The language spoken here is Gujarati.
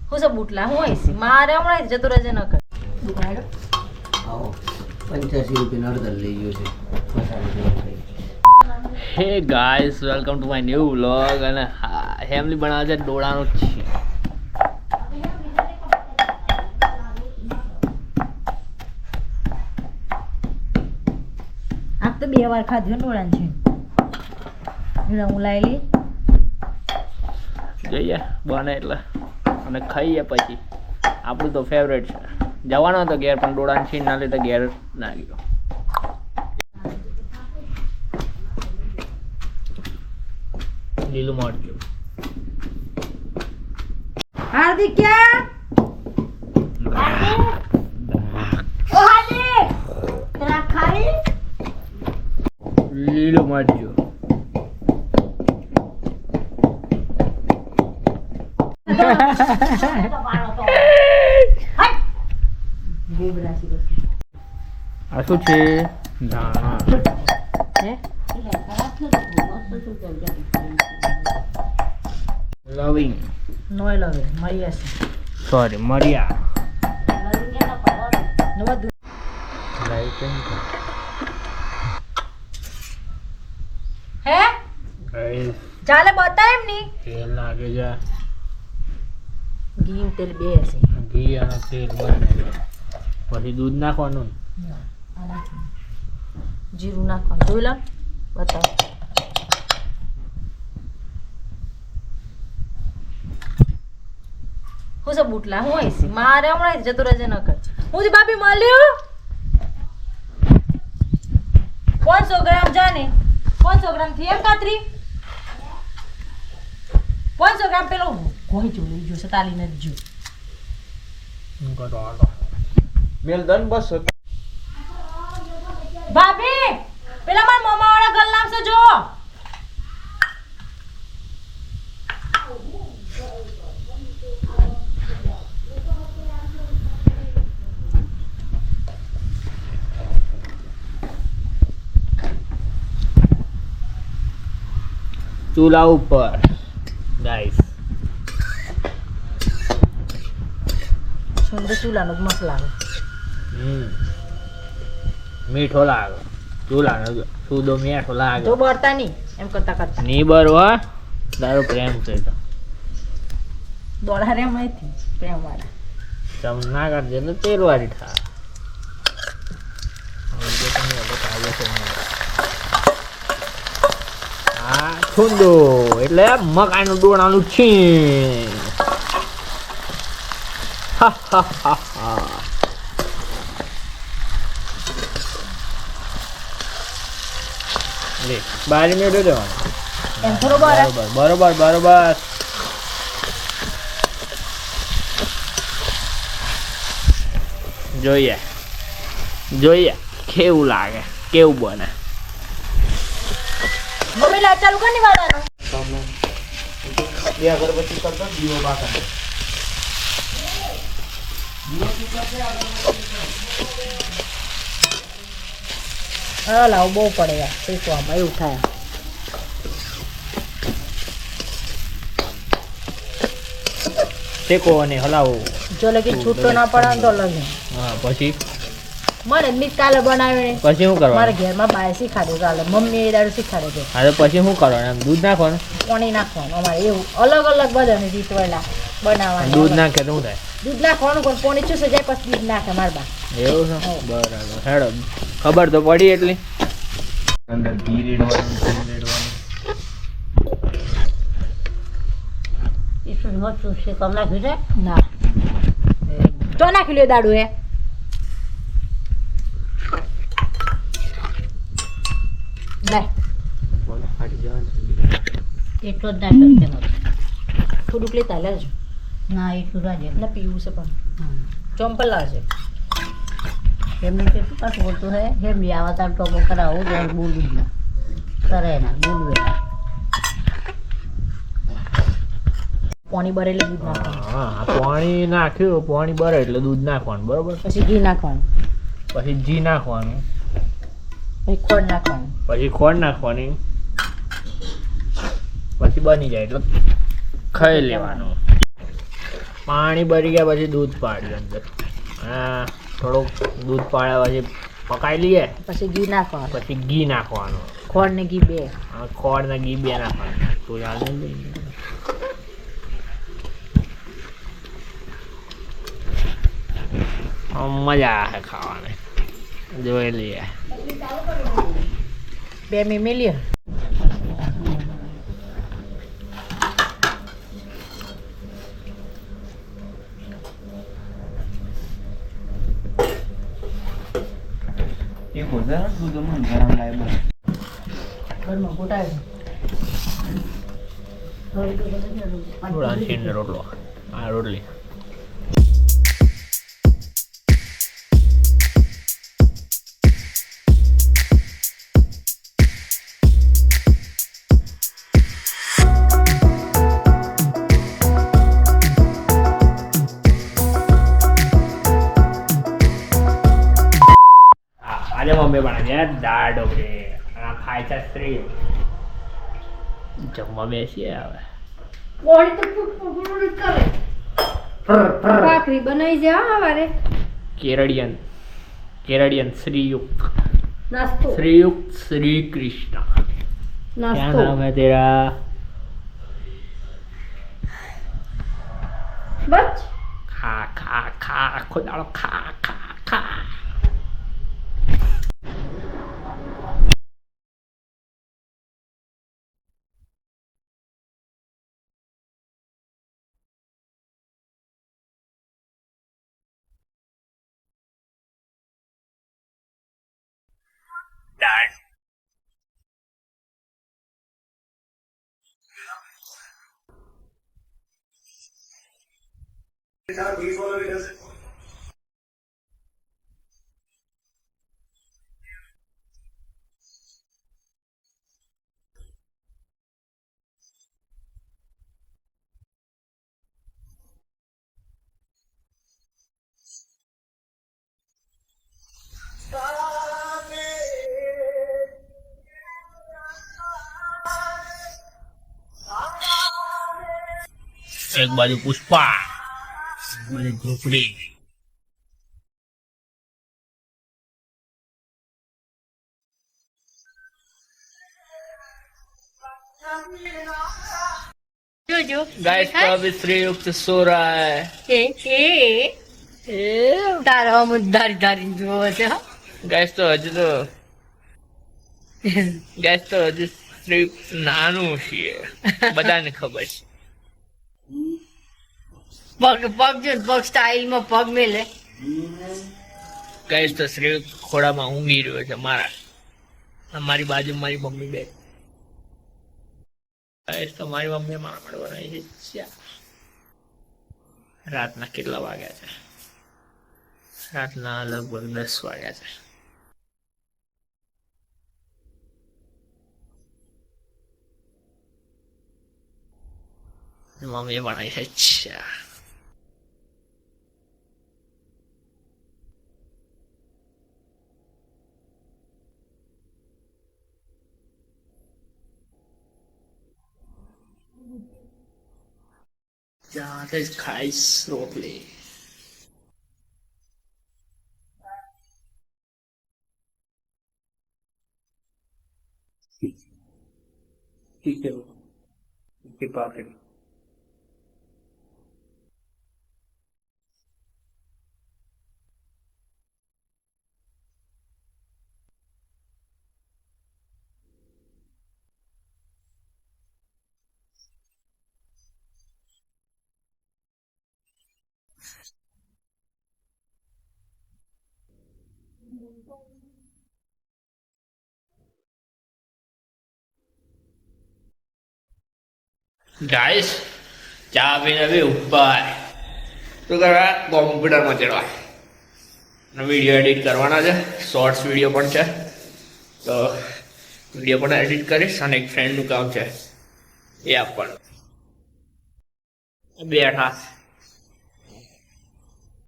હું सब બુટલા હું આઈસી મારે હમણાં જતો રહેજે ન કર દુકાડો આવો 85 રૂપિયા અડધા લઈ ગયો છે હે guys welcome to my new vlog અને ફેમિલી બનાવે છે ડોળાનો છે આ તો બે વાર ખાધું ડોળાન છે એટલે હું લાવી લી જોઈએ બને એટલે અને ખાઈએ પછી આપણું તો ફેવરેટ છે જવાનો હતો ઘેર પણ ડોળાને છીન ના લીધે ઘેર ના ગયો લીલું મરચું હાર્દિક ક્યાં ઓ હાર્દિક તેરા ખાઈ લીલું મરચું આ શું છે ધાણા હે લવિંગ નોય લવે મરિયા છે સોરી મરિયા નવા દુ હે ચાલે બતા એમ ની તેલ નાખે છે ઘી તેલ બે છે ઘી અને તેલ બંને પછી દૂધ નાખવાનું જીરું નાખવાનું જોઈ લો બતાવ હું सब બુટલા હું આઈસી મારે હમણાં જતો રહેજે ન કર હું જી ભાભી મળ્યો 500 ગ્રામ જાને 500 ગ્રામ થી એમ કાતરી 500 ગ્રામ પેલો કોઈ જો લઈ જો સતાલી ન જો મેલ દન બસ ભાભી પેલા માર મામા વાળા ઘર લાવશે જો ચૂલા ઉપર ગાઈસ સુંદર ચૂલાનો જ મસ્ત લાગે મીઠો લાગે ચૂલાનો સુદો મીઠો લાગે તો બળતા નહીં એમ કરતા કરતા ની બરવા તારો પ્રેમ છે તો દોડા રે મયથી પ્રેમ વાળા તમ ના કરજે ને તેલ વાળી થા આ છુંદો એટલે મકાઈનું ડોણાનું છીણ હા હા હા હા લે 12 મિનિટ દેવાનું એમ થોડો બળે બરોબર બરોબર જોઈએ જોઈએ કેવું લાગે કેવું બને મમ્મી લા ચાલુ કર ની વાળાનો બે અગરબત્તી કરતો દીવો બાકા હા લાવ બહુ પડે યાર શીખવામાં એવું થાય શેકો અને હલાવો જો લગી છૂટો ના પડે ને તો લગે હા પછી મને મીત કાલે બનાવ્યો ને પછી શું મારા કરવાનું ઘેરમાં બાય શીખાડ્યું કાલે મમ્મી એ દાડું શીખાડે છે હા તો પછી શું કરવાનું એમ દૂધ નાખવાનું પાણી નાખવાનું અમારે એવું અલગ અલગ બધાને રીત વળા બનાવવાનું દૂધ નાખે તો શું થાય દૂધ નાખવાનું પણ પાણી ચૂસે જાય પછી દૂધ નાખે મારા બા એવું છે બરાબર હેડો ખબર તો પડી એટલી અંદર ઘી રેડવાનું ના તો નાખી લ્યો દાડુ હે લે એટલો જ નાખ્યો થોડુંક લેતા લેજો ના એટલું રાજે ના પીવું છે પણ ચોમ્પલ લાવશે એમને કેટલું પાછું બોલતું હે હેમલી આવા તાર ટોપો કરાવું તો બોલું જ ના કરે ના બોલવે પાણી બરે એટલે દૂધ નાખવાનું હા પાણી નાખ્યું પાણી બરે એટલે દૂધ નાખવાનું બરોબર પછી ઘી નાખવાનું પછી ઘી નાખવાનું પછી ખોડ નાખવાનું પછી ખોળ નાખવાની પછી બની જાય એટલે ખાઈ લેવાનું. પાણી બળી ગયા પછી દૂધ પાડ્યું અંદર. હા, થોડુંક દૂધ પાડ્યા પછી પકાઈ લઈએ. પછી ઘી નાખવાનું. પછી ઘી નાખવાનું. ખોળ ને ઘી બે. ખોળ ને ઘી બે નાખવાનું. તો ચાલે મજા આવે ખાવાની. જોઈ લઈએ 2 મિલી. ઘરમાં ગોટાય રોટલો. આ રોટલી આજે મમ્મી બનાવી દાળ ઢોકળી. ખાય છે સ્ત્રી. જમવા બેસીએ હવે. ભાખરી બનાવી છે હવારે. કેરળિયન શ્રીયુક્ત નાસ્તો. श्रीयुक्त श्री कृष्णा. क्या નાસ્તો. नाम है तेरा? બસ खा खा खा खुदाड़ो खा खा खा. Dad. एक बाजू पुष्पा, एक झोपड़ी. જોજો गाइस तो अभी श्रीयुक्त सो रहा है. તારો આમ ધારી ધારી જોવો છે. गाइस तो हजू श्रीयुक्त નાનું છે. બધાને ખબર છે. પગ પગ જો પગ સ્ટાઇલ માં પગ મેલે. ગાઈસ તો શ્રીયુક્ત ખોડામાં ઊંઘી રહ્યો છે. મારી બાજુ મારી મમ્મી બે. ગાઈસ તો મારી મમ્મી મારા માટે બનાવી છે. રાતના કેટલા વાગ્યા છે? રાતના લગભગ 10 વાગ્યા છે. મમ્મી બનાવી છે ચા. જાતે જ ખાઈશ રોટલી. ठीक है कृपा करें. ગાઈસ ચા પીને બી ઉપર શું કરવા કોમ્પ્યુટરમાં ચડવા વિડીયો એડિટ કરવાના છે. શોર્ટ્સ વિડીયો પણ છે તો વિડીયો પણ એડિટ કરીશ અને એક ફ્રેન્ડનું કામ છે એ આપવાનું. બેઠા